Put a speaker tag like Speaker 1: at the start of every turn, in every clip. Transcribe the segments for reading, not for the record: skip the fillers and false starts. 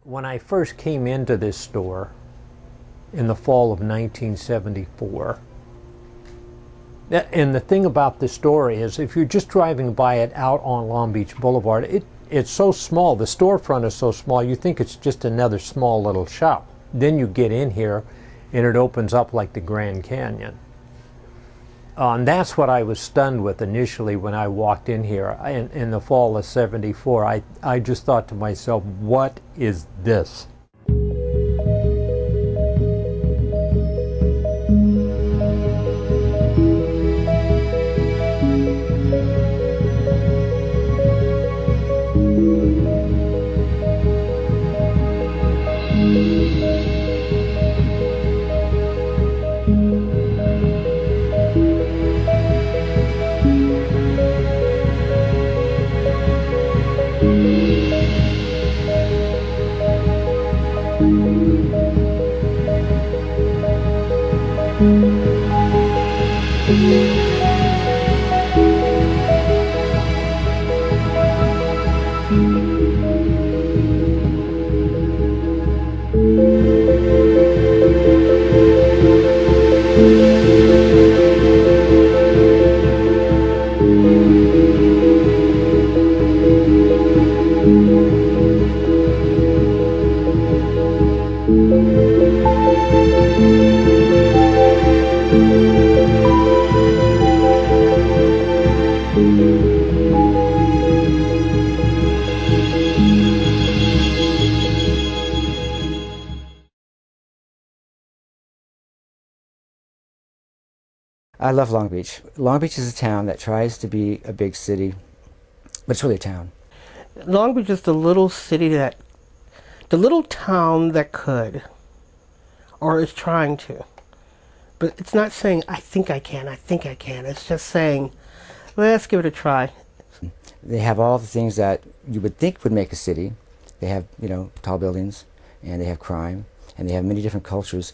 Speaker 1: When I first came into this store in the fall of 1974, and the thing about this store is if you're just driving by it out on Long Beach Boulevard, it's so small, the storefront is so small, you think it's just another small little shop. Then you get in here and it opens up like the Grand Canyon. And that's what I was stunned with initially when I walked in here in the fall of '74. I just thought to myself, what is this?
Speaker 2: I love Long Beach. Long Beach is a town that tries to be a big city, but it's really a town.
Speaker 3: Long Beach is the little city the little town that could, or is trying to. But it's not saying, I think I can. It's just saying, let's give it a try.
Speaker 2: They have all the things that you would think would make a city. They have, tall buildings, and they have crime, and they have many different cultures.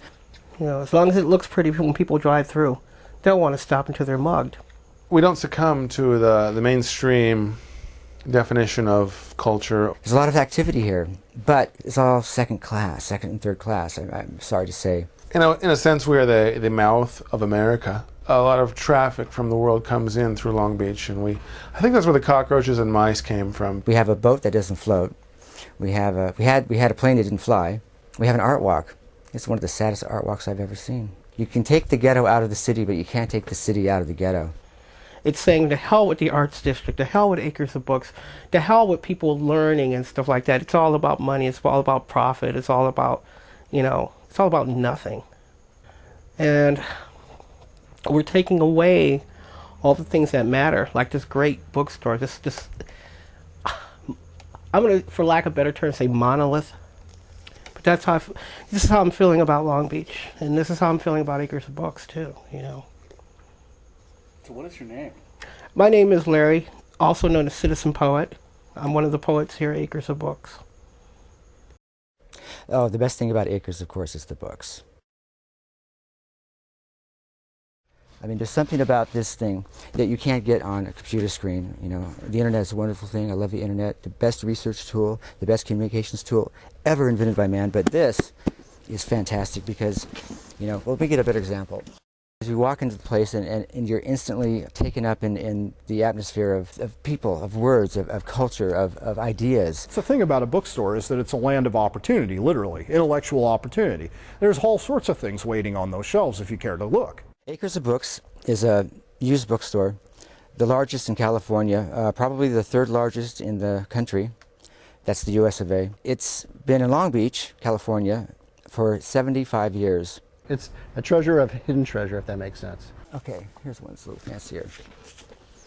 Speaker 3: As long as it looks pretty when people drive through, they'll want to stop until they're mugged.
Speaker 4: We don't succumb to the mainstream definition of culture.
Speaker 2: There's a lot of activity here, but it's all second and third class, I'm sorry to say.
Speaker 4: In a sense, we are the mouth of America. A lot of traffic from the world comes in through Long Beach, and I think that's where the cockroaches and mice came from.
Speaker 2: We have a boat that doesn't float. We had a plane that didn't fly. We have an art walk. It's one of the saddest art walks I've ever seen. You can take the ghetto out of the city, but you can't take the city out of the ghetto.
Speaker 3: It's saying to hell with the arts district, to hell with acres of books, to hell with people learning and stuff like that. It's all about money, it's all about profit, it's all about, it's all about nothing. And we're taking away all the things that matter, like this great bookstore, this I'm going to, for lack of a better term, say monolith. But this is how I'm feeling about Long Beach, and this is how I'm feeling about Acres of Books too,
Speaker 5: So what is your name?
Speaker 3: My name is Larry, also known as Citizen Poet. I'm one of the poets here at Acres of Books.
Speaker 2: Oh, the best thing about Acres, of course, is the books. I mean, there's something about this thing that you can't get on a computer screen. The internet is a wonderful thing. I love the internet. The best research tool, the best communications tool ever invented by man. But this is fantastic because, well, let me get a better example. As you walk into the place and you're instantly taken up in the atmosphere of people, of words, of culture, of ideas.
Speaker 6: The thing about a bookstore is that it's a land of opportunity, literally, intellectual opportunity. There's all sorts of things waiting on those shelves if you care to look.
Speaker 2: Acres of Books is a used bookstore, the largest in California, probably the third largest in the country. That's the US of A. It's been in Long Beach, California, for 75 years.
Speaker 5: It's a treasure of hidden treasure, if that makes sense.
Speaker 2: Okay, here's one that's a little fancier.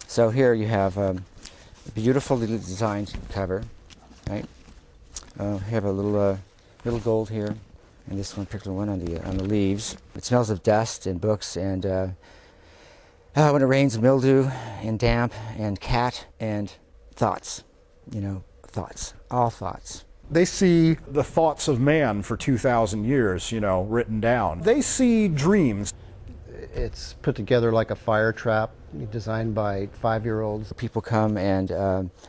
Speaker 2: So here you have a beautifully designed cover, right? We have a little gold here. And this one particular one on the leaves. It smells of dust and books and when it rains, mildew and damp and cat and thoughts. Thoughts, all thoughts.
Speaker 6: They see the thoughts of man for 2,000 years, written down. They see dreams.
Speaker 5: It's put together like a fire trap, designed by 5-year-olds.
Speaker 2: People come and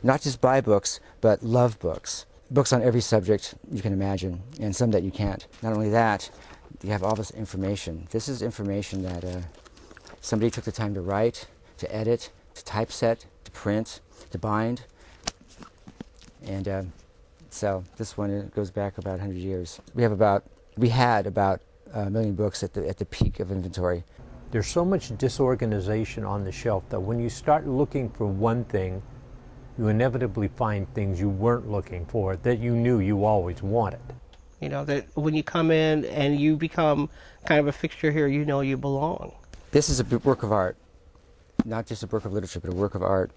Speaker 2: not just buy books, but love books. books on every subject you can imagine, and some that you can't. Not only that, you have all this information. This is information that somebody took the time to write, to edit, to typeset, to print, to bind. And so this one goes back about 100 years. We had about 1 million books at the peak of inventory.
Speaker 1: There's so much disorganization on the shelf that when you start looking for one thing, you inevitably find things you weren't looking for that you knew you always wanted.
Speaker 3: You know, that when you come in and you become kind of a fixture here, you know you belong.
Speaker 2: This is a work of art, not just a work of literature, but a work of art.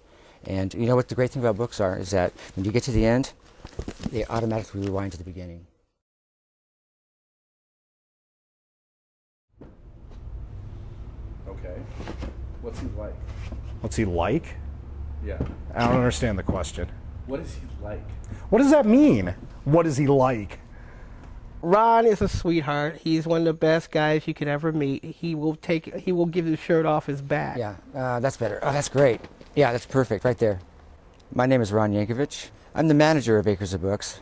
Speaker 2: And you know what the great thing about books are is that when you get to the end, they automatically rewind to the beginning.
Speaker 6: Okay. What's he like? What's he like?
Speaker 7: Yeah.
Speaker 6: I don't understand the question.
Speaker 7: What is he like?
Speaker 6: What does that mean? What is he like?
Speaker 3: Ron is a sweetheart. He's one of the best guys you could ever meet. He will give the shirt off his back.
Speaker 2: Yeah, that's better. Oh, that's great. Yeah, that's perfect right there. My name is Ron Yankovich. I'm the manager of Acres of Books.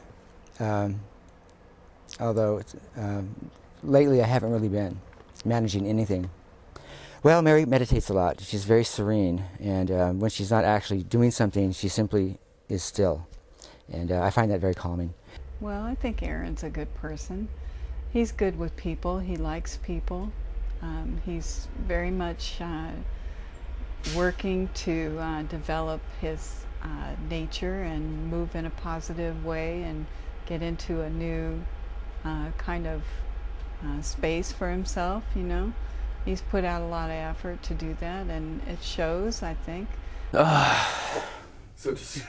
Speaker 2: Although lately I haven't really been managing anything. Well, Mary meditates a lot. She's very serene, and when she's not actually doing something, she simply is still. And I find that very calming.
Speaker 8: Well, I think Aaron's a good person. He's good with people. He likes people. He's very much working to develop his nature and move in a positive way and get into a new kind of space for himself, you know. He's put out a lot of effort to do that, and it shows, I think.
Speaker 7: So just,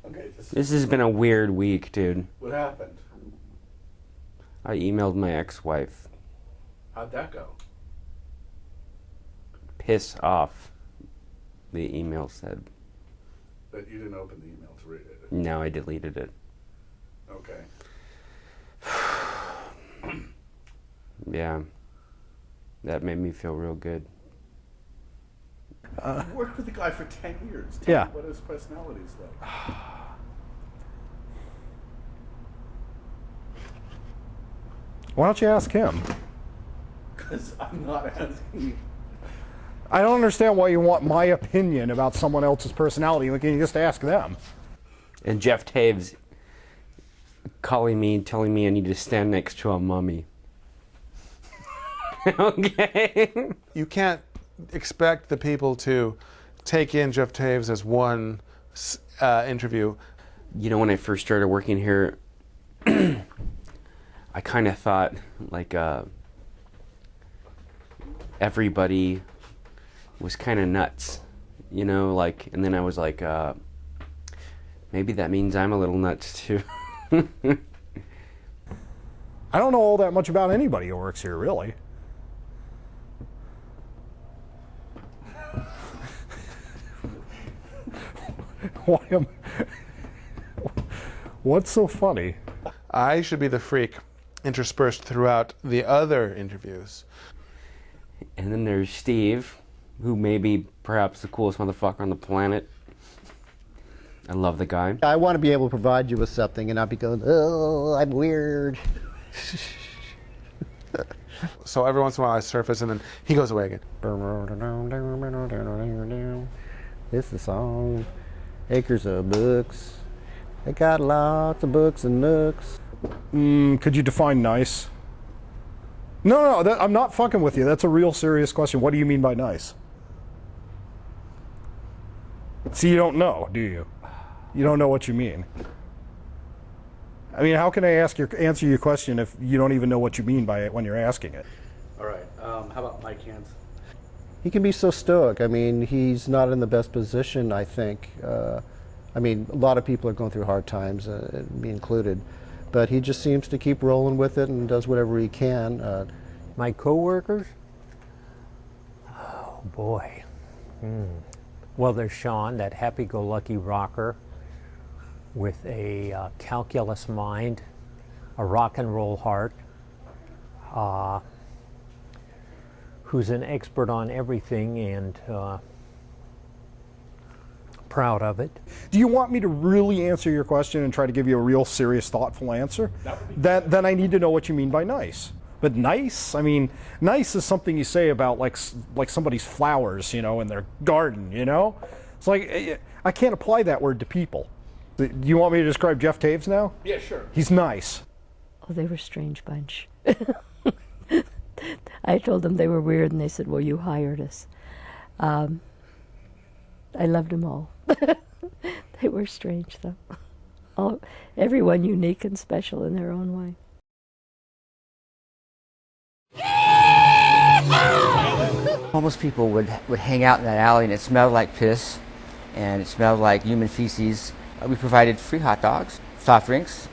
Speaker 7: okay,
Speaker 9: This has been a weird week, dude.
Speaker 7: what happened?
Speaker 9: I emailed my ex-wife.
Speaker 7: How'd that go?
Speaker 9: Piss off, the email said.
Speaker 7: But you didn't open the email to read it.
Speaker 9: No, I deleted it.
Speaker 7: Okay.
Speaker 9: Yeah. That made me feel real good.
Speaker 7: You worked with the guy for 10 years.
Speaker 6: Yeah.
Speaker 7: Tell me what his personality's like.
Speaker 6: Why don't you ask him?
Speaker 7: Because I'm not asking you.
Speaker 6: I don't understand why you want my opinion about someone else's personality. Why can't you just ask them?
Speaker 9: And Jeff Taves calling me, telling me I need to stand next to a mummy. Okay.
Speaker 4: You can't expect the people to take in Jeff Taves as one interview.
Speaker 9: You know, when I first started working here, I kind of thought, like, everybody was kind of nuts, you know, like, and then I was like, maybe that means I'm a little nuts too.
Speaker 6: I don't know all that much about anybody who works here, really. What's so funny?
Speaker 4: I should be the freak interspersed throughout the other interviews.
Speaker 9: And then there's Steve, who may be perhaps the coolest motherfucker on the planet. I love the guy.
Speaker 5: I want to be able to provide you with something and not be going, oh, I'm weird.
Speaker 4: So every once in a while I surface and then he goes away again.
Speaker 5: This is a song. Acres of Books. They got lots of books and nooks.
Speaker 6: Could you define nice? No, I'm not fucking with you. That's a real serious question. What do you mean by nice? See, you don't know, do you? You don't know what you mean. I mean, how can I answer your question if you don't even know what you mean by it when you're asking it?
Speaker 7: All right. How about Mike Hans?
Speaker 5: He can be so stoic. I mean, he's not in the best position, I think. I mean, a lot of people are going through hard times, me included. But he just seems to keep rolling with it and does whatever he can.
Speaker 1: My coworkers? Oh, boy. Well, there's Sean, that happy-go-lucky rocker with a calculus mind, a rock and roll heart, who's an expert on everything and proud of it.
Speaker 6: Do you want me to really answer your question and try to give you a real serious, thoughtful answer? Then I need to know what you mean by nice. But nice, I mean, nice is something you say about like somebody's flowers, you know, in their garden, you know? It's like, I can't apply that word to people. Do you want me to describe Jeff Taves now?
Speaker 7: Yeah, sure.
Speaker 6: He's nice.
Speaker 10: Oh, they were a strange bunch. I told them they were weird, and they said, well, you hired us. I loved them all. They were strange, though. Everyone unique and special in their own way.
Speaker 2: Homeless people would hang out in that alley, and it smelled like piss, and it smelled like human feces. We provided free hot dogs, soft drinks,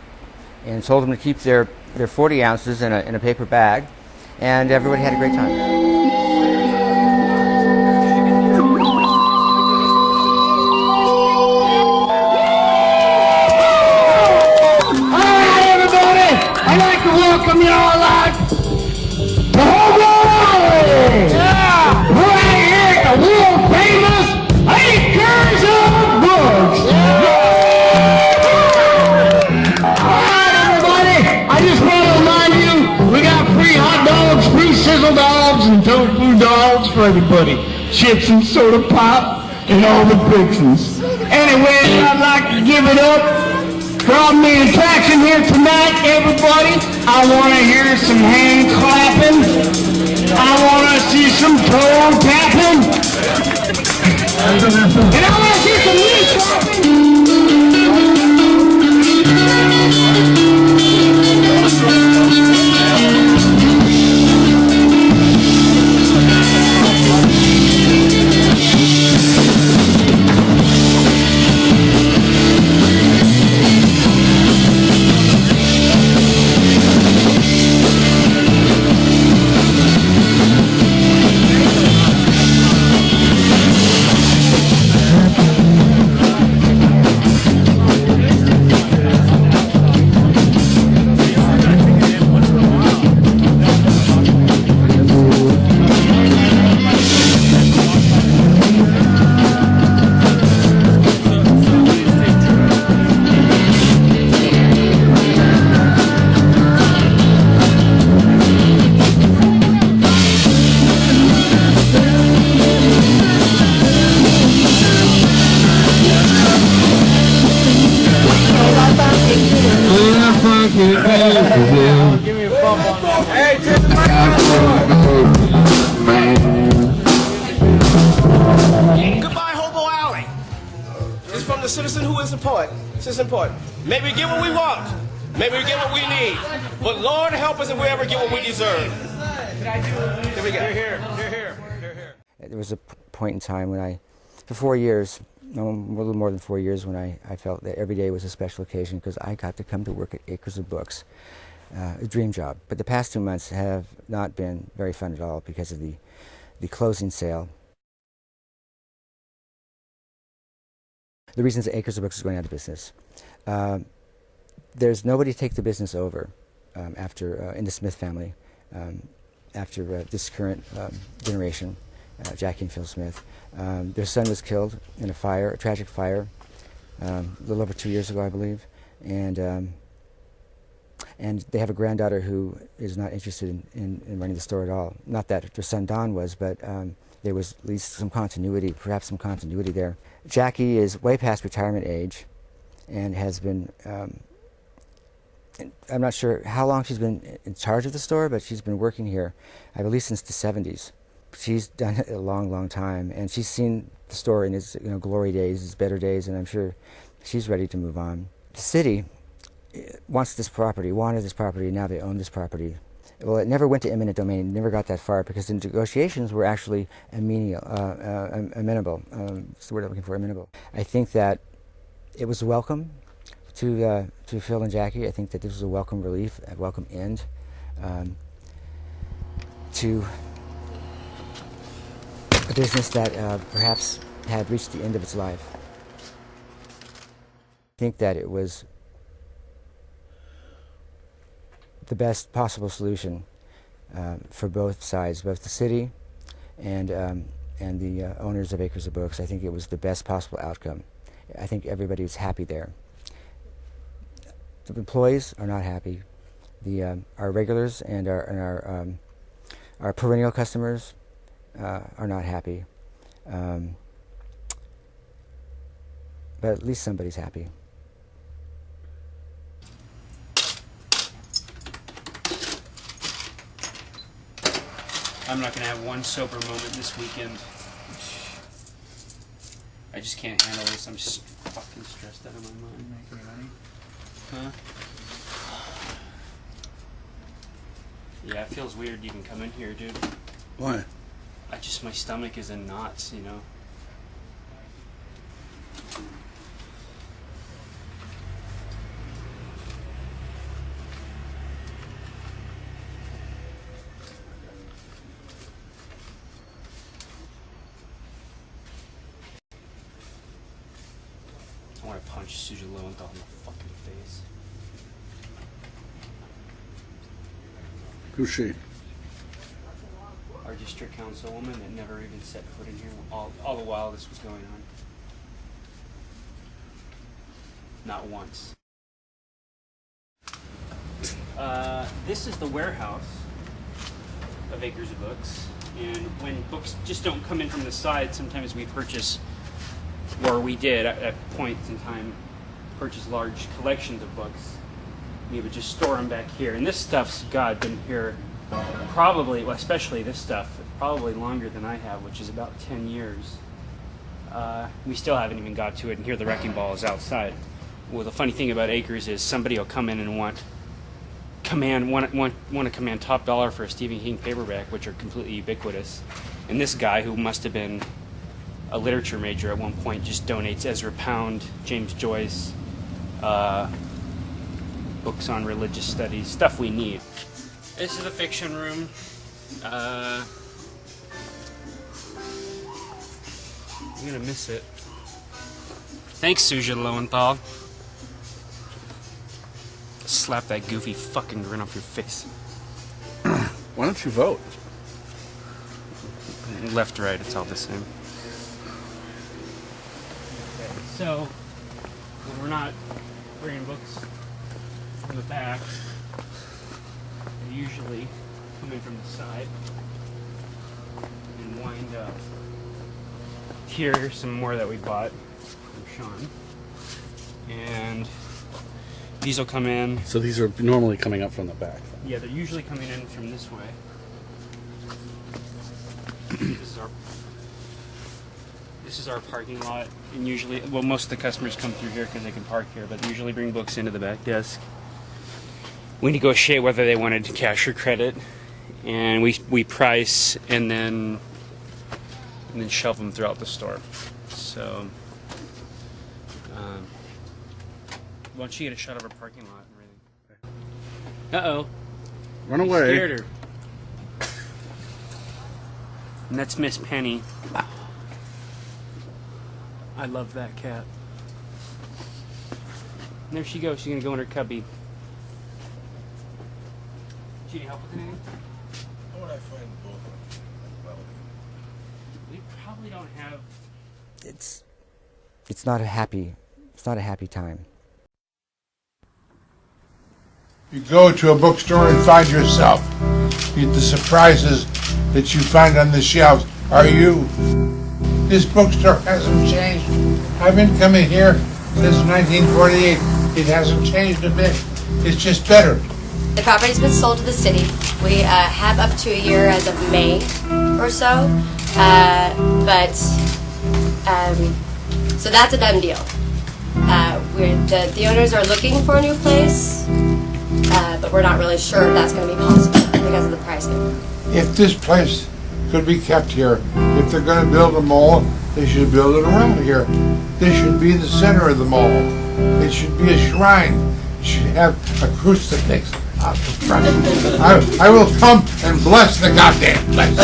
Speaker 2: and told them to keep their 40 ounces in a paper bag, and everybody had a great time.
Speaker 11: I'd like to welcome you all out to wryly. Yeah! Right here at the world famous Acres of Books. Yeah! All right, everybody. I just want to remind you, we got free hot dogs, free sizzle dogs, and tofu dogs for everybody. Chips and soda pop, and all the fixings. Anyway, I'd like to give it up from the attraction here tonight, everybody. I want to hear some hand clapping. I want to see some toe tapping. And I want to see some knee clapping.
Speaker 12: Goodbye, Hobo Alley. This is from the citizen who is the poet. Citizen poet. May we get what we want. May we get what we need. But Lord help us if we ever get what we deserve. Here we go. Here.
Speaker 2: There was a point in time when for 4 years, a little more than 4 years, when I felt that every day was a special occasion because I got to come to work at Acres of Books. A dream job. But the past 2 months have not been very fun at all because of the closing sale. The reason that Acres of Books is going out of business. There's nobody to take the business over in the Smith family after this current generation, Jackie and Phil Smith. Their son was killed in a tragic fire, a little over 2 years ago, I believe, and they have a granddaughter who is not interested in running the store at all. Not that their son Don was, but there was at least perhaps some continuity there. Jackie is way past retirement age and has been, I'm not sure how long she's been in charge of the store, but she's been working here, I believe, since the 70s. She's done it a long, long time, and she's seen the store in its glory days, its better days, and I'm sure she's ready to move on. The city wanted this property, and now they own this property. Well, it never went to eminent domain. It never got that far because the negotiations were actually amenable. That's the word I'm looking for, amenable. I think that it was welcome to Phil and Jackie. I think that this was a welcome relief, a welcome end to a business that perhaps had reached the end of its life. I think that it was the best possible solution for both sides, both the city and the owners of Acres of Books. I think it was the best possible outcome. I think everybody is happy there. The employees are not happy. Our regulars and our perennial customers are not happy. But at least somebody's happy.
Speaker 9: I'm not going to have one sober moment this weekend. I just can't handle this. I'm just fucking stressed out of my mind. Making money? Huh? Yeah, it feels weird to even come in here, dude.
Speaker 13: Why?
Speaker 9: My stomach is in knots, you know? I want to punch Suja Lowenthal in the fucking face.
Speaker 13: Who's she?
Speaker 9: Our district councilwoman that never even set foot in here all the while this was going on. Not once. This is the warehouse of Acres of Books, and when books just don't come in from the side, sometimes we purchase, or we did at points in time, purchase large collections of books. We would just store them back here, and this stuff's, God, been here probably, well, especially this stuff, probably longer than I have, which is about 10 years. We still haven't even got to it, and here the wrecking ball is outside. Well, the funny thing about Acres is somebody will come in and want to command top dollar for a Stephen King paperback, which are completely ubiquitous. And this guy, who must have been a literature major at one point, just donates Ezra Pound, James Joyce, books on religious studies, stuff we need. This is the fiction room. I'm gonna miss it. Thanks, Suja Lowenthal. Slap that goofy fucking grin off your face.
Speaker 13: Why don't you vote?
Speaker 9: Left, right, it's all the same. Okay, so when we're not bringing books from the back, they usually come in from the side and wind up. Here's some more that we bought from Sean. And these will come in.
Speaker 13: So these are normally coming up from the back.
Speaker 9: Yeah, they're usually coming in from this way. This is our parking lot, and usually, well, most of the customers come through here because they can park here, but they usually bring books into the back desk. We negotiate whether they wanted cash or credit, and we price and then shelve them throughout the store. So, why don't you get a shot of our parking lot and everything? Uh-oh.
Speaker 13: Run away.
Speaker 9: Scared her. And that's Miss Penny. I love that cat. And there she goes. She's going to go in her cubby. Do you need help with anything?
Speaker 14: How would I find both of them?
Speaker 9: We probably don't have...
Speaker 2: It's not a happy time.
Speaker 11: You go to a bookstore and find yourself. The surprises that you find on the shelves are you. This bookstore hasn't changed. I've been coming here since 1948. It hasn't changed a bit. It's just better.
Speaker 15: The property's been sold to the city. We have up to a year as of May or so, so that's a done deal. The owners are looking for a new place, but we're not really sure if that's going to be possible because of the pricing.
Speaker 11: If this place could be kept here, if they're going to build a mall, they should build it around here. This should be the center of the mall. It should be a shrine. It should have a crucifix out the front. I will come and bless the goddamn place.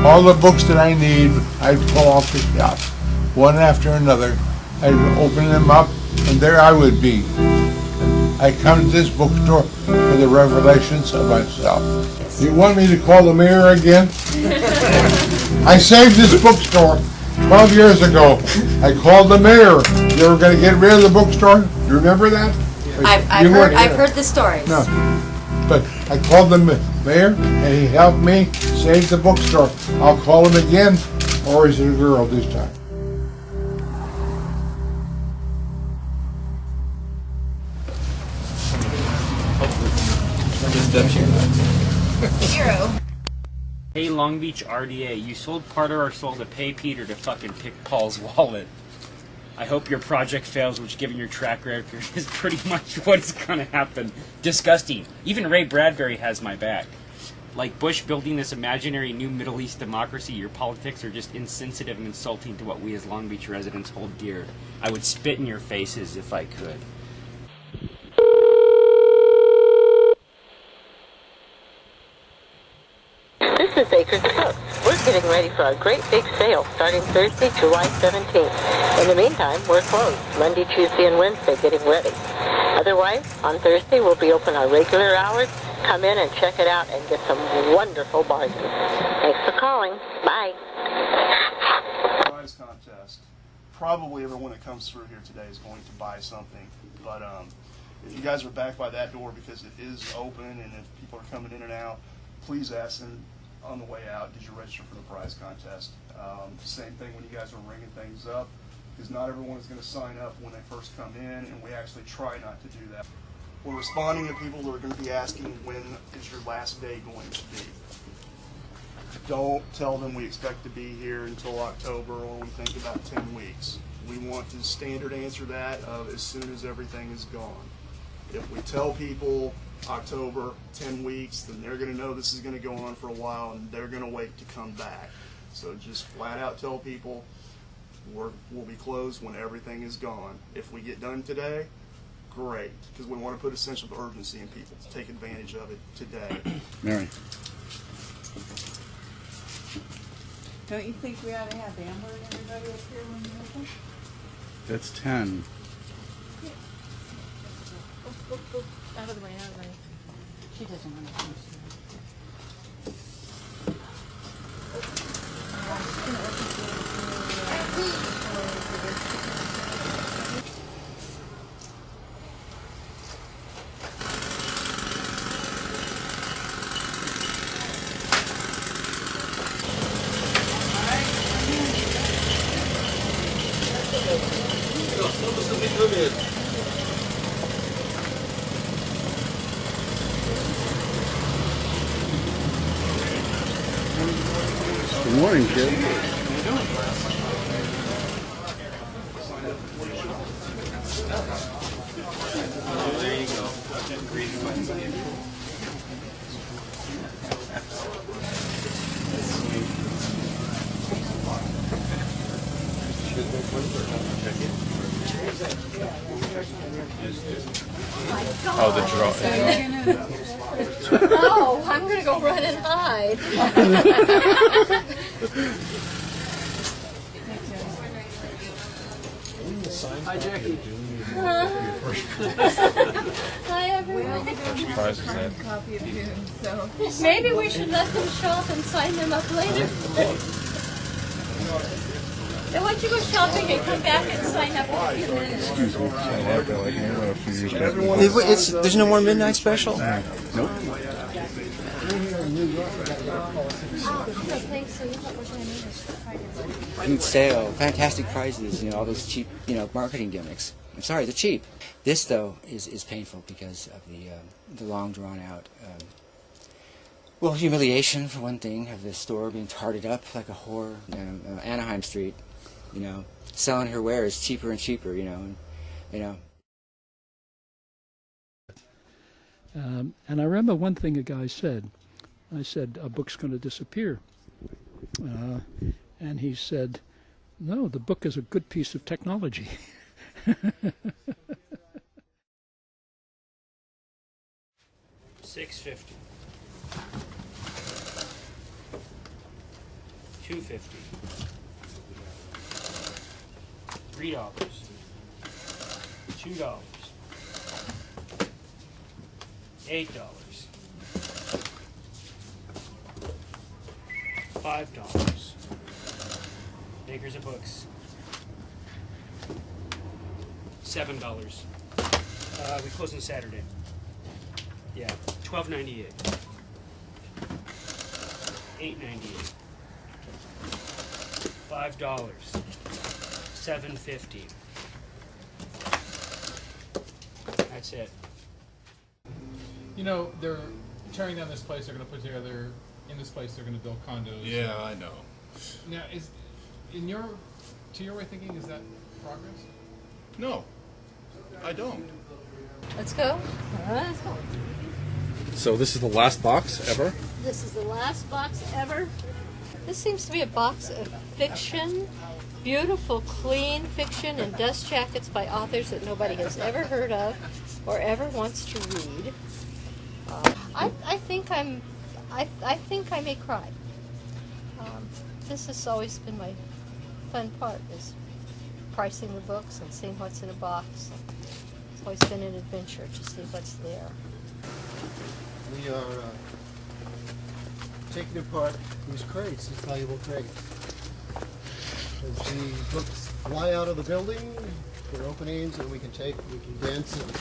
Speaker 11: All the books that I need, I'd pull off the shelf, one after another. I'd open them up, and there I would be. I come to this bookstore for the revelations of myself. You want me to call the mayor again? I saved this bookstore
Speaker 16: 12 years ago, I called the mayor. You were going to get rid of the bookstore. You remember that?
Speaker 15: I've heard the stories.
Speaker 16: No. But I called the mayor, and he helped me save the bookstore. I'll call him again, or is it a girl this time?
Speaker 15: Zero.
Speaker 9: Hey, Long Beach RDA, you sold part of our soul to pay Peter to fucking pick Paul's wallet. I hope your project fails, which given your track record is pretty much what is going to happen. Disgusting. Even Ray Bradbury has my back. Like Bush building this imaginary new Middle East democracy, your politics are just insensitive and insulting to what we as Long Beach residents hold dear. I would spit in your faces if I could.
Speaker 17: This is Acres of Books. We're getting ready for a great big sale starting Thursday, July 17th. In the meantime, we're closed Monday, Tuesday, and Wednesday getting ready. Otherwise, on Thursday, we'll be open our regular hours. Come in and check it out and get some wonderful bargains. Thanks for calling. Bye.
Speaker 18: Prize contest. Probably everyone that comes through here today is going to buy something, but if you guys are back by that door because it is open and if people are coming in and out, please ask them on the way out, did you register for the prize contest? Same thing when you guys are ringing things up, because not everyone is going to sign up when they first come in, and we actually try not to do that. We're responding to people that are going to be asking, when is your last day going to be? Don't tell them we expect to be here until October or we think about 10 weeks. We want to standard answer that of as soon as everything is gone. If we tell people October, 10 weeks, then they're going to know this is going to go on for a while and they're going to wait to come back. So just flat out tell people we'll be closed when everything is gone. If we get done today, great, because we want to put a sense of urgency in people to take advantage of it today.
Speaker 13: Mary.
Speaker 8: Don't you think we ought to have Amber and everybody up here when you open?
Speaker 13: That's 10.
Speaker 8: Out of the way, out of the way. She doesn't want to finish
Speaker 13: Good morning, kid.
Speaker 9: There you go.
Speaker 13: Oh, the draw.
Speaker 15: Oh, I'm going to go run and hide.
Speaker 7: Hi, Jackie.
Speaker 15: Hi, everyone.
Speaker 13: Surprised is that?
Speaker 8: copy of Dune, so.
Speaker 15: Maybe we should let them show up and sign them up later. Then why don't you go shopping and come back and sign up in a few minutes?
Speaker 2: There's no more midnight special?
Speaker 13: Nope.
Speaker 2: Huge sale, fantastic prizes, all those cheap, marketing gimmicks. I'm sorry, they're cheap. This, though, is painful because of the long drawn out, humiliation, for one thing, of the store being tarted up like a whore, Anaheim Street, selling her wares cheaper and cheaper, And
Speaker 19: I remember one thing a guy said. I said, a book's going to disappear. And he said, no, the book is a good piece of technology.
Speaker 9: $6.50. $2.50. $3. $2. $8. $5. $8. Acres of Books. $7. We close on Saturday. Yeah, $12.98. $8.98. $5. $7.50. That's it.
Speaker 20: You know, they're tearing down this place. They're going to put together in this place. They're going to build condos.
Speaker 14: Yeah, I know.
Speaker 20: Now, to your way of thinking, is that progress?
Speaker 14: No, I don't.
Speaker 21: Let's go. Let's go.
Speaker 14: So this is the last box ever?
Speaker 21: This is the last box ever. This seems to be a box of fiction, beautiful, clean fiction, and dust jackets by authors that nobody has ever heard of or ever wants to read. I think I may cry. This has always been my fun part, is pricing the books and seeing what's in a box. It's always been an adventure to see what's there.
Speaker 5: We are taking apart these crates, these valuable crates. As the books fly out of the building, there are openings, and we can dance and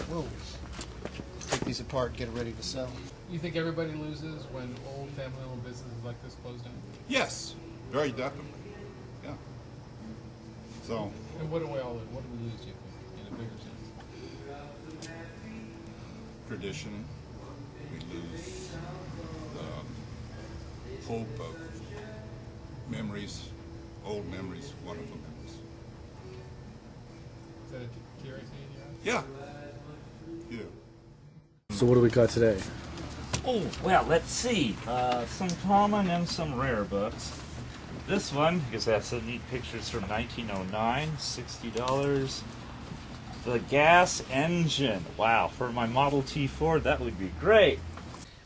Speaker 5: take these apart, get it ready to sell.
Speaker 20: You think everybody loses when old family-owned businesses like this close down?
Speaker 14: Yes, very definitely. Yeah. So.
Speaker 20: And what do we lose, you think, in a bigger sense?
Speaker 14: Tradition. We lose the hope of memories, old memories, wonderful memories.
Speaker 20: Is that a tear I see in your eyes?
Speaker 14: Yeah.
Speaker 22: So what do we got today?
Speaker 23: Oh, well, let's see. Some common and some rare books. This one, because that's some neat pictures from 1909, $60. The gas engine. Wow, for my Model T Ford, that would be great.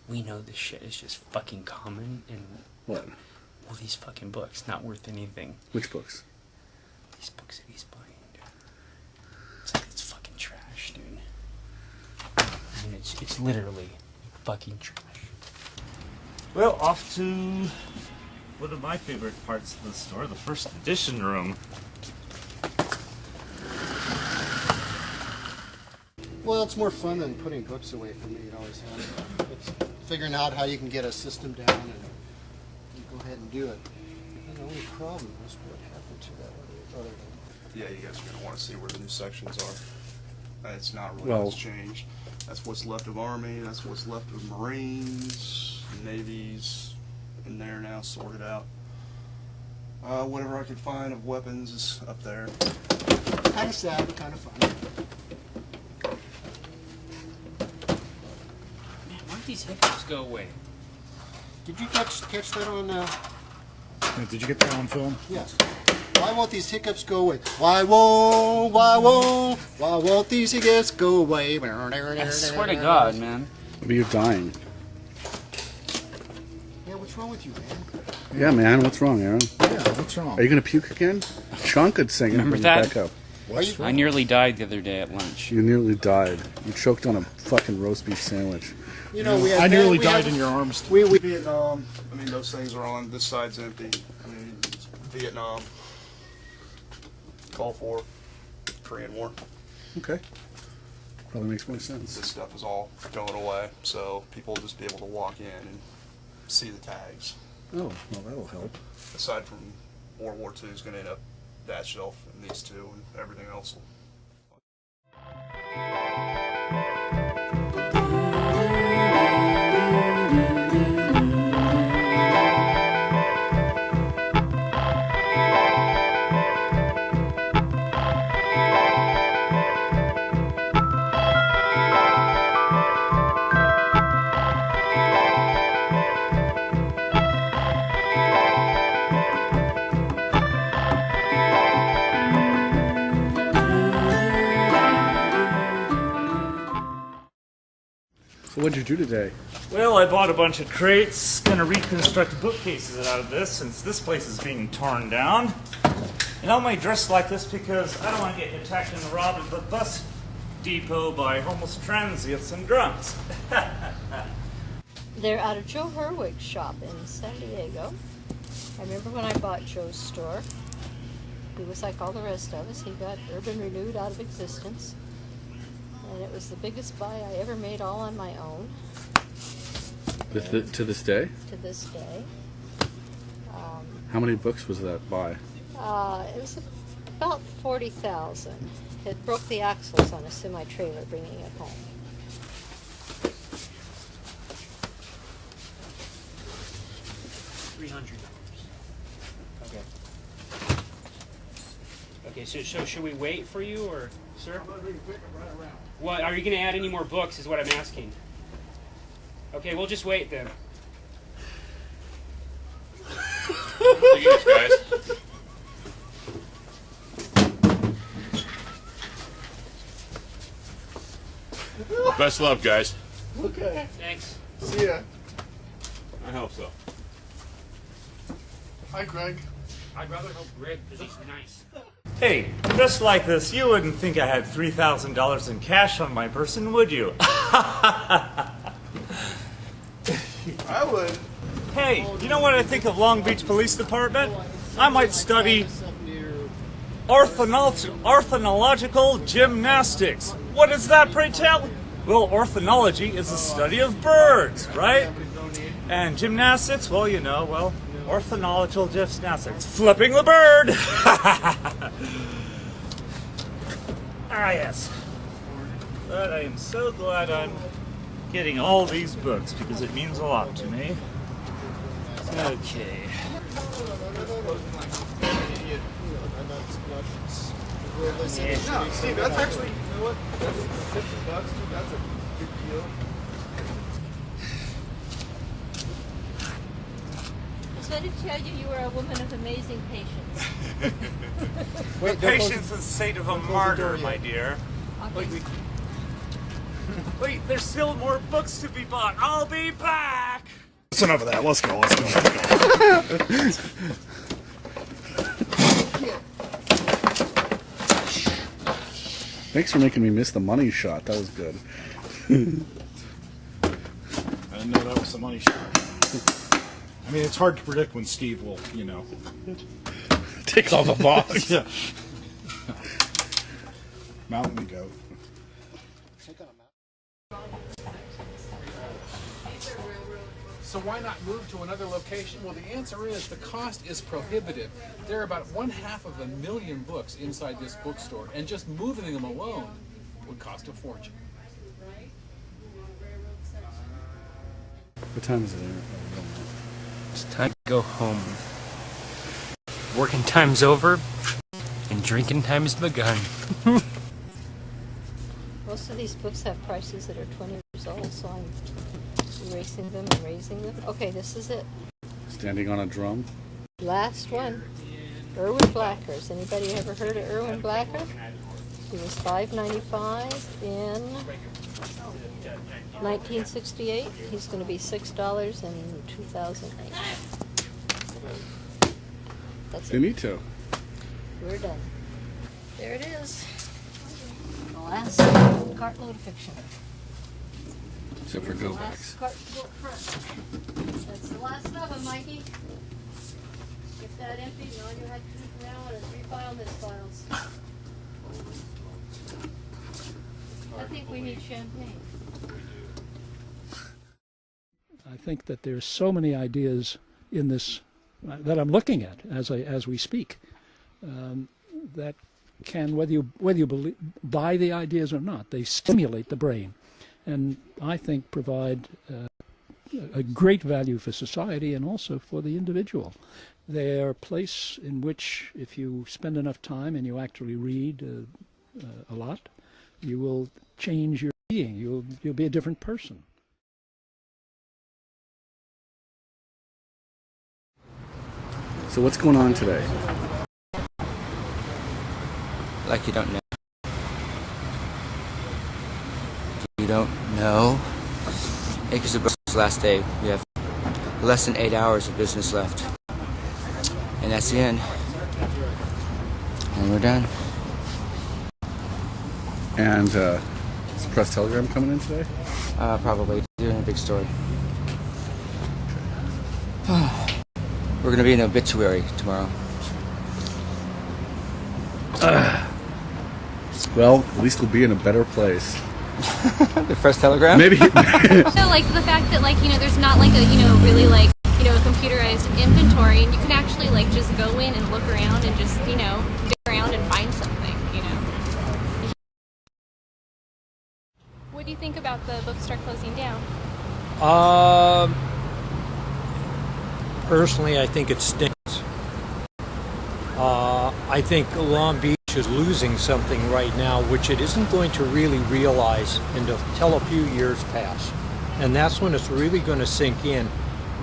Speaker 9: We know this shit is just fucking common and...
Speaker 22: What?
Speaker 9: Well, these fucking books, not worth anything.
Speaker 22: Which books?
Speaker 9: These books that he's buying, dude. It's like, it's fucking trash, dude. I mean, it's literally fucking trash.
Speaker 23: Well, off to one of my favorite parts of the store, the first edition room.
Speaker 5: Well, it's more fun than putting books away for me. It always has. It's figuring out how you can get a system down and go ahead and do it. And the only problem is what happened to that other one.
Speaker 18: Yeah, you guys are going to want to see where the new sections are. It's not really
Speaker 22: Well-
Speaker 18: what's changed. That's what's left of Army, that's what's left of Marines, Navy's in there now, sorted out. Whatever I could find of weapons is up there.
Speaker 5: Kind of sad, but kind of fun.
Speaker 9: Man, why don't these hiccups go away?
Speaker 5: Did you catch that on...
Speaker 6: Did you get that on film?
Speaker 5: Yes. Why won't these hiccups go away? Why won't these hiccups go away?
Speaker 9: I swear to God, man.
Speaker 22: Maybe you're dying.
Speaker 5: Yeah, what's wrong with you, man?
Speaker 22: Yeah, man, what's wrong, Aaron?
Speaker 5: Yeah, what's wrong?
Speaker 22: Are you going to puke again? Sean could sing it.
Speaker 9: Remember
Speaker 22: Bring
Speaker 9: that?
Speaker 22: it back up.
Speaker 9: I nearly died the other day at lunch.
Speaker 22: You nearly died. You choked on a fucking roast beef sandwich.
Speaker 5: You know, we had
Speaker 6: I nearly died in your arms.
Speaker 18: We Vietnam, I mean, those things are on, this side's empty. I mean, it's Vietnam. Gulf War, Korean War.
Speaker 22: Okay. Probably makes more sense.
Speaker 18: This stuff is all going away, so people will just be able to walk in and see the tags.
Speaker 22: Oh, well, that'll help.
Speaker 18: Aside from World War II is going to end up that shelf and these two, and everything else will.
Speaker 22: So what'd you do today?
Speaker 23: Well, I bought a bunch of crates, gonna reconstruct bookcases out of this since this place is being torn down. And I'm dressed like this because I don't want to get attacked and robbed at the bus depot by homeless transients and drunks.
Speaker 21: They're out of Joe Herwig's shop in San Diego. I remember when I bought Joe's store. He was like all the rest of us. He got Urban Renewed out of existence. And it was the biggest buy I ever made all on my own.
Speaker 22: To this day?
Speaker 21: To this day.
Speaker 22: How many books was that by?
Speaker 21: It was about 40,000. It broke the axles on a semi-trailer bringing it home.
Speaker 9: $300. Okay. Okay, so should we wait for you, or, sir? What, are you going to add any more books is what I'm asking. Okay, we'll just wait then.
Speaker 13: Thanks, guys. Best love, guys.
Speaker 18: Okay.
Speaker 9: Thanks.
Speaker 18: See ya.
Speaker 13: I hope so.
Speaker 18: Hi, Greg.
Speaker 9: I'd rather help Greg because he's nice.
Speaker 23: Hey, just like this, you wouldn't think I had $3,000 in cash on my person, would you?
Speaker 18: I would.
Speaker 23: Hey, you know what I think of Long Beach Police Department? I might study ornithological gymnastics. What is that, pray tell? Well, ornithology is the study of birds, right? And gymnastics, well, you know, well, ornithological gymnastics. Flipping the bird! Ah, yes. But I am so glad I'm getting all these books because it means a lot to me. Okay.
Speaker 18: No, Steve, that's actually, you know what? That's $50, dude. That's a good deal.
Speaker 21: I was going to tell you were a woman of amazing patience.
Speaker 23: Wait, patience is the state of a martyr, my dear. Wait, there's still more books to be bought. I'll be back!
Speaker 6: That's enough of that. Let's go.
Speaker 22: Thanks for making me miss the money shot. That was good.
Speaker 6: I didn't know that was the money shot. I mean, it's hard to predict when Steve will, you know,
Speaker 22: take off a box.
Speaker 6: Yeah. Mountain we go.
Speaker 20: So why not move to another location? Well, the answer is the cost is prohibitive. There are about 500,000 books inside this bookstore, and just moving them alone would cost a fortune.
Speaker 22: What time is it?
Speaker 1: It's time to go home. Working time's over, and drinking time has begun.
Speaker 21: Most of these books have prices that are 20 years old, so I'm erasing them and raising them. Okay, this is it.
Speaker 22: Standing on a drum.
Speaker 21: Last one. Erwin Blacker. Has anybody ever heard of Erwin Blacker? He was $5.95 in 1968. He's going to be $6 in 2008. That's it.
Speaker 22: Finito.
Speaker 21: We're done. There it is. The last cartload of fiction.
Speaker 22: Except for go backs.
Speaker 21: That's the last of them, Mikey. Get that empty, and all you have to do from now on is refile misfiles. I think we need champagne.
Speaker 19: I think that there's so many ideas in this that I'm looking at as we speak that can, whether you buy the ideas or not, they stimulate the brain, and I think provide a great value for society and also for the individual. They're a place in which, if you spend enough time and you actually read a lot, you will change your being. You'll be a different person.
Speaker 22: So what's going on today?
Speaker 2: Like you don't know. You don't know. Acres of Books' last day. We have less than 8 hours of business left. And that's the end. And we're done.
Speaker 22: And is the press telegram coming in today?
Speaker 2: Probably. Doing a big story. We're going to be in the obituary tomorrow.
Speaker 22: Well, at least we'll be in a better place.
Speaker 2: The Press Telegram?
Speaker 22: Maybe.
Speaker 3: So like the fact that like, you know, there's not like a, you know, really like, you know, a computerized inventory, and you can actually like just go in and look around and just, you know, dig around and find something, you know. What do you think about the bookstore closing down?
Speaker 4: Personally, I think it stinks. I think Long Beach is losing something right now, which it isn't going to really realize until a few years pass. And that's when it's really going to sink in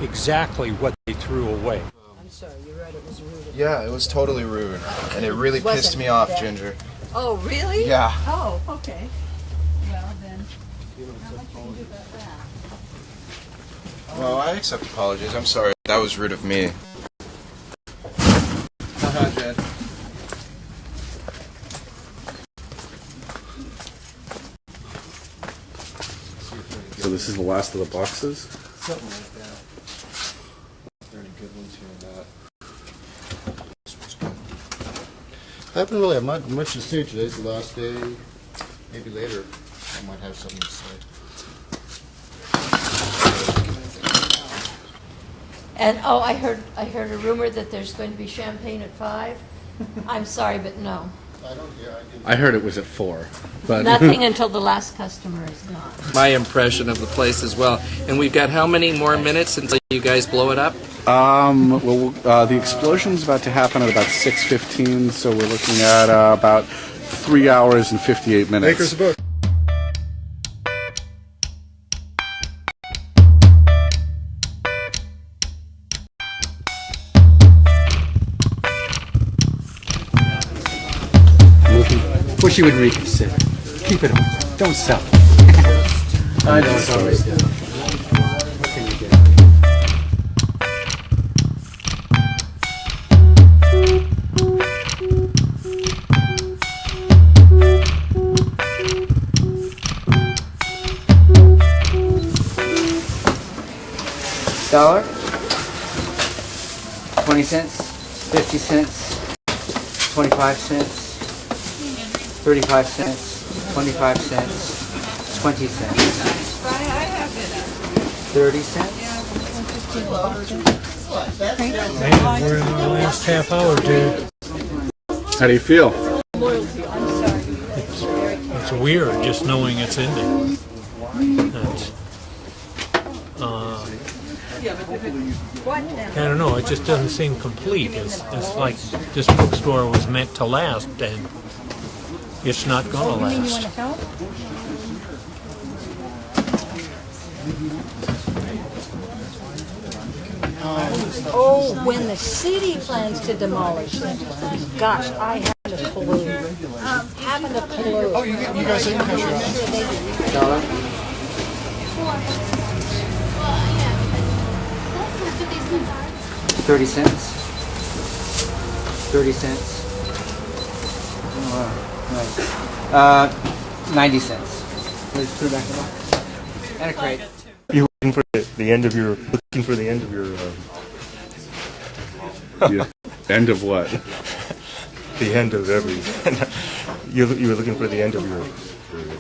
Speaker 4: exactly what they threw away.
Speaker 10: I'm sorry, you're right, it was rude.
Speaker 24: Yeah, it was totally rude. And it really pissed me off, Ginger.
Speaker 10: Oh, really?
Speaker 24: Yeah.
Speaker 10: Oh, okay. Well, then, not much you can do about that.
Speaker 24: Well, I accept apologies. I'm sorry. That was rude of me. Haha, Jed.
Speaker 22: So this is the last of the boxes?
Speaker 25: Something like that. There any good ones here in that?
Speaker 5: I haven't really had much to say. Today's the last day. Maybe later I might have something to say.
Speaker 21: And oh, I heard a rumor that there's going to be champagne at 5. I'm sorry, but no.
Speaker 22: I heard it was at 4. But
Speaker 21: Nothing until the last customer is gone.
Speaker 26: My impression of the place as well. And we've got how many more minutes until you guys blow it up?
Speaker 22: Well, the explosion's about to happen at about 6:15, so we're looking at about 3 hours and 58 minutes.
Speaker 6: Acres of book.
Speaker 2: Wish you would reconsider. Keep it on. Don't sell it. I know it's always done. What can you get? $1, 20 cents, 50 cents, 25 cents. 35 cents, 25 cents, 20 cents, 30 cents.
Speaker 4: Man, we're in the last half hour, dude.
Speaker 22: How do you feel?
Speaker 4: It's weird just knowing it's ending. I don't know, it just doesn't seem complete. It's like this bookstore was meant to last, and it's not going to last.
Speaker 10: Oh, when the city plans to demolish them. Gosh, I haven't a clue. Haven't a clue.
Speaker 6: Oh, you guys take a picture of
Speaker 2: $1. 30 cents. 30 cents. Oh, wow. Nice. 90 cents. Let's put it back in the box. And a crate.
Speaker 27: You're looking for the end of your
Speaker 22: Yeah. End of what?
Speaker 27: The end of every. You were looking for the end of your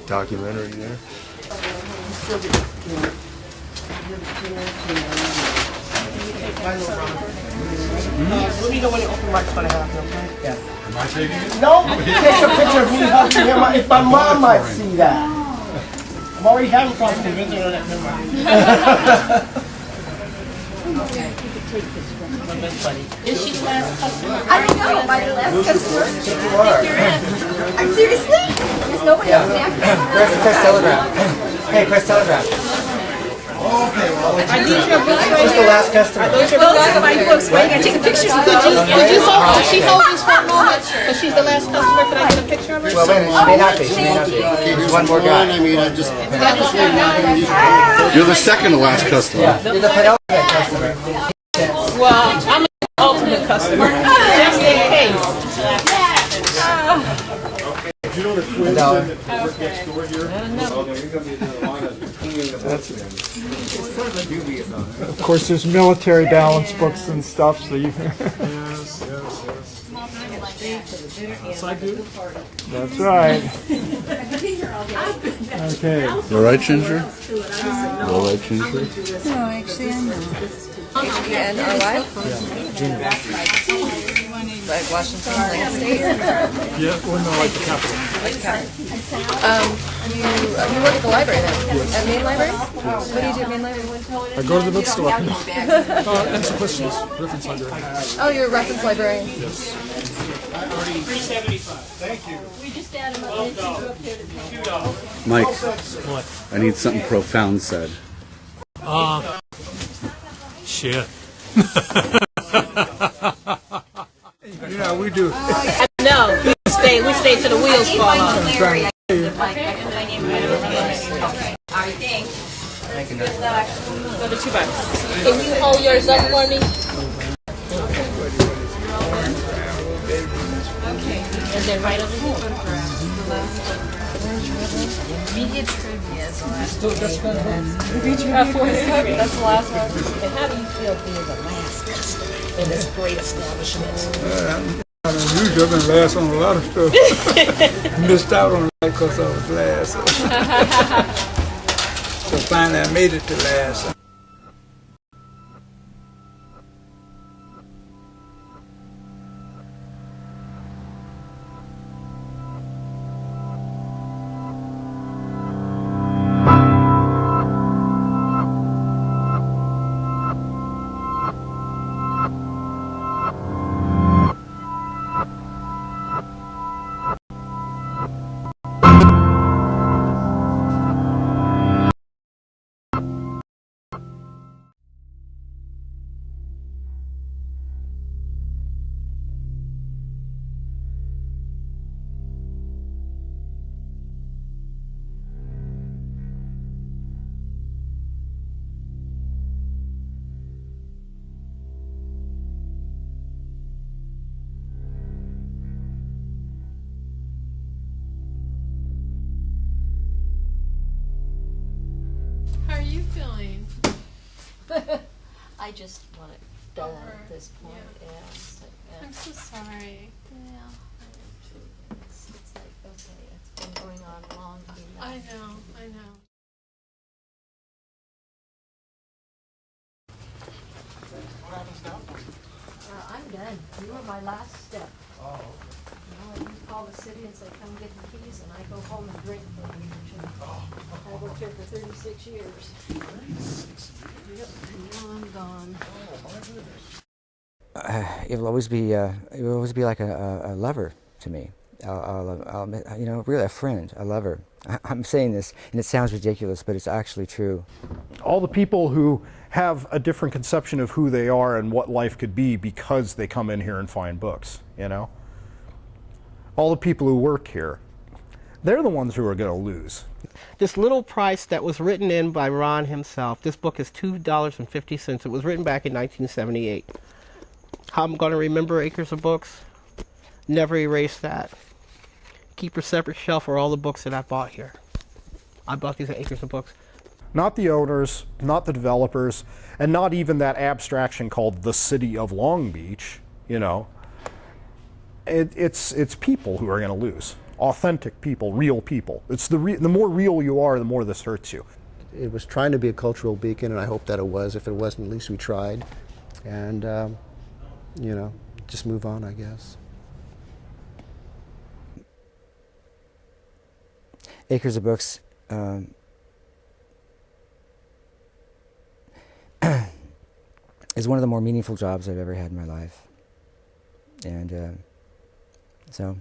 Speaker 27: documentary there.
Speaker 12: Let me know when the open mic's going to happen, okay?
Speaker 2: Yeah.
Speaker 12: Am I taking it? No, take a picture of me hugging him. If my mom might see that. I'm already having problems convincing her that. Never mind.
Speaker 21: Is she the last customer? I don't know. Am I the last customer? I think you're in. Seriously? There's nobody else there?
Speaker 2: Press Telegram. Hey, Press Telegram.
Speaker 21: Okay, well,
Speaker 2: are these your books? Who's the last customer?
Speaker 21: Those are my books. Wait, I take pictures of those.
Speaker 10: Could you hold this for a moment? Because she's the last customer. Could I get a picture of her?
Speaker 2: Well, wait a minute. She may not be. She may not be. There's one more guy.
Speaker 5: I mean, I just.
Speaker 22: You're the second to last customer.
Speaker 2: Yeah, you're the penultimate customer.
Speaker 10: Well, I'm the ultimate customer. Just in case.
Speaker 6: Do you know the twins that work next door here? Of course, there's military balance books and stuff, so you.
Speaker 5: Yes.
Speaker 7: That's right. Okay.
Speaker 22: You all right, Ginger? You all right, Ginger?
Speaker 10: No, actually, I'm not.
Speaker 8: H-E-N-R-Y? Like Washington Landscape?
Speaker 7: Yeah, well, no, like the capital.
Speaker 8: Like the capital. You work at the library then?
Speaker 7: Yes.
Speaker 8: At Main Library? What do you do at Main Library?
Speaker 7: I go to the bookstore. Answer questions. Reference library.
Speaker 8: Oh, you're a reference librarian.
Speaker 7: Yes.
Speaker 9: $3.75.
Speaker 18: Thank you.
Speaker 21: We just added a minute up here to $2.
Speaker 22: Mike, I need something profound said.
Speaker 7: Shit. You know, we do.
Speaker 8: No, we stay till the wheels fall off.
Speaker 21: I think.
Speaker 8: Go to $2. Can you hold yours up for me? And then right over here. Media trivia is the last one. That's the last one. And how do you feel being the last customer in this great establishment?
Speaker 7: Usually I've been last on a lot of stuff. Missed out on that because I was last. So finally I made it to last.
Speaker 21: How are you feeling?
Speaker 10: I just want it done at this point. Yeah.
Speaker 21: I'm so sorry.
Speaker 10: Yeah. It's like, okay, it's been going on long enough.
Speaker 21: I know.
Speaker 18: What happens now for you?
Speaker 10: I'm done. You were my last step.
Speaker 18: Oh, okay.
Speaker 10: You call the city and say, come get the keys, and I go home and drink for a week or two. I worked here for 36 years.
Speaker 18: 36 years?
Speaker 10: Yep, and now I'm gone.
Speaker 18: Oh, my goodness.
Speaker 2: It will always be like a lover to me. Really a friend, a lover. I'm saying this, and it sounds ridiculous, but it's actually true.
Speaker 6: All the people who have a different conception of who they are and what life could be because they come in here and find books, you know? All the people who work here, they're the ones who are going to lose.
Speaker 11: This little price that was written in by Ron himself, this book is $2.50. It was written back in 1978. How I'm going to remember Acres of Books? Never erase that. Keep a separate shelf for all the books that I bought here. I bought these at Acres of Books.
Speaker 6: Not the owners, not the developers, and not even that abstraction called the City of Long Beach, you know. It's people who are going to lose. Authentic people, real people. It's the more real you are, the more this hurts you.
Speaker 5: It was trying to be a cultural beacon, and I hope that it was. If it wasn't, at least we tried. And, just move on, I guess.
Speaker 2: Acres of Books is one of the more meaningful jobs I've ever had in my life. And so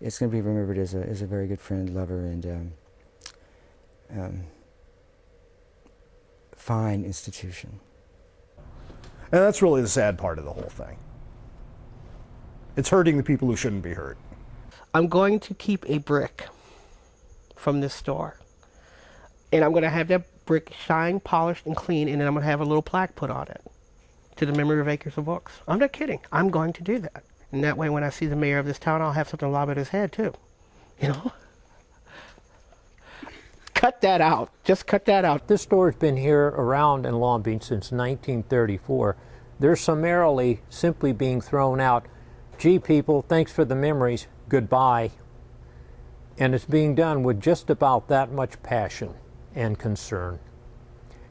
Speaker 2: it's going to be remembered as a very good friend, lover, and fine institution.
Speaker 6: And that's really the sad part of the whole thing. It's hurting the people who shouldn't be hurt.
Speaker 11: I'm going to keep a brick from this store. And I'm going to have that brick shine, polished, and clean, and then I'm going to have a little plaque put on it to the memory of Acres of Books. I'm not kidding. I'm going to do that. And that way when I see the mayor of this town, I'll have something lob at his head, too. You know? Cut that out. Just cut that out.
Speaker 14: This store's been here around in Long Beach since 1934. They're summarily simply being thrown out Gee, people, thanks for the memories. Goodbye. And it's being done with just about that much passion and concern.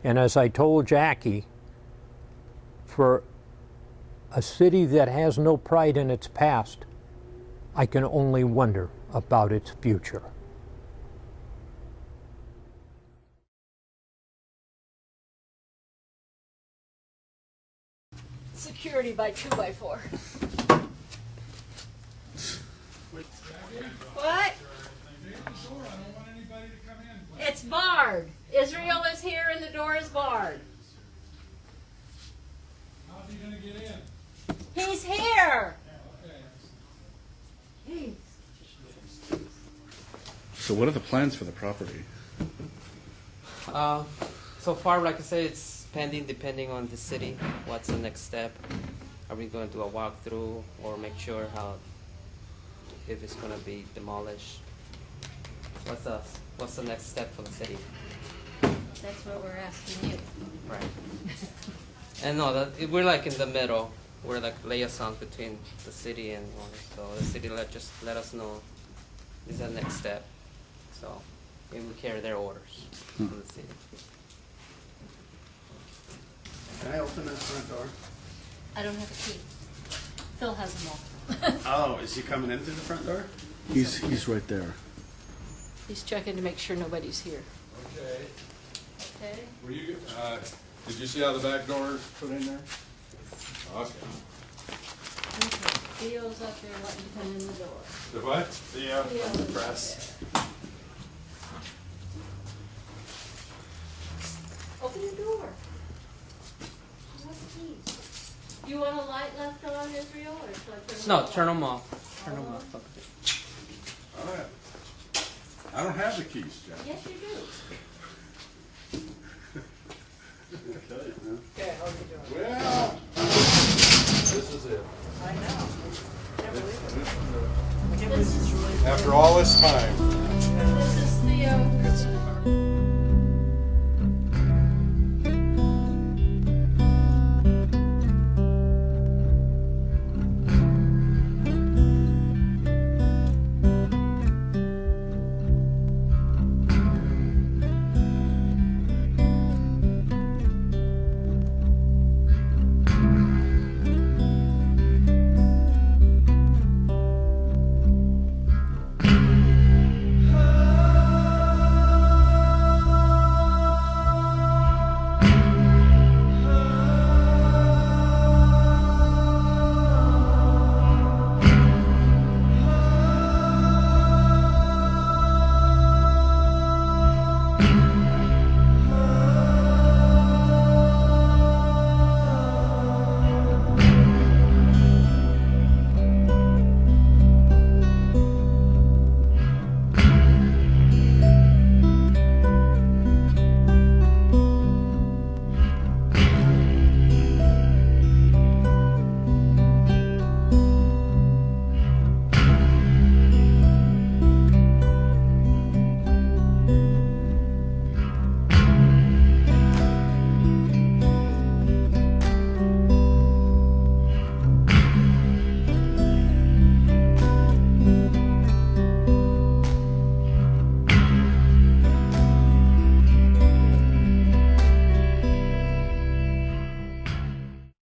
Speaker 14: And as I told Jackie, for a city that has no pride in its past, I can only wonder about its future.
Speaker 10: Security by 2x4. What? It's barred. Israel is here and the door is barred.
Speaker 7: How's he going to get in?
Speaker 10: He's here.
Speaker 7: Okay.
Speaker 22: So what are the plans for the property?
Speaker 26: So far, like I said, it's pending depending on the city. What's the next step? Are we going to do a walkthrough or make sure if it's going to be demolished? What's the next step for the city?
Speaker 21: That's what we're asking you.
Speaker 26: Right. And no, we're like in the middle. We're like liaisons between the city and owners. So the city just let us know this is the next step. So maybe we carry their orders from the city.
Speaker 1: Can I open that front door?
Speaker 21: I don't have a key. Phil has them all.
Speaker 1: Oh, is he coming in through the front door?
Speaker 22: He's right there.
Speaker 21: He's checking to make sure nobody's here.
Speaker 13: Okay.
Speaker 21: Okay.
Speaker 13: Were you? Did you see how the back door is put in there? Okay.
Speaker 21: Okay. Theo's up there letting you come in the door.
Speaker 13: The what?
Speaker 1: Theo from the press.
Speaker 21: Open the door. What keys? Do you want a light left on, Israel, or should I turn
Speaker 26: No,
Speaker 21: it off?
Speaker 26: turn them off. Turn them off.
Speaker 13: I don't have the keys, Jack.
Speaker 21: Yes, you do.
Speaker 1: Okay, how are you doing?
Speaker 13: Well, this is it.
Speaker 1: I know. Can't believe it.
Speaker 13: After all this time.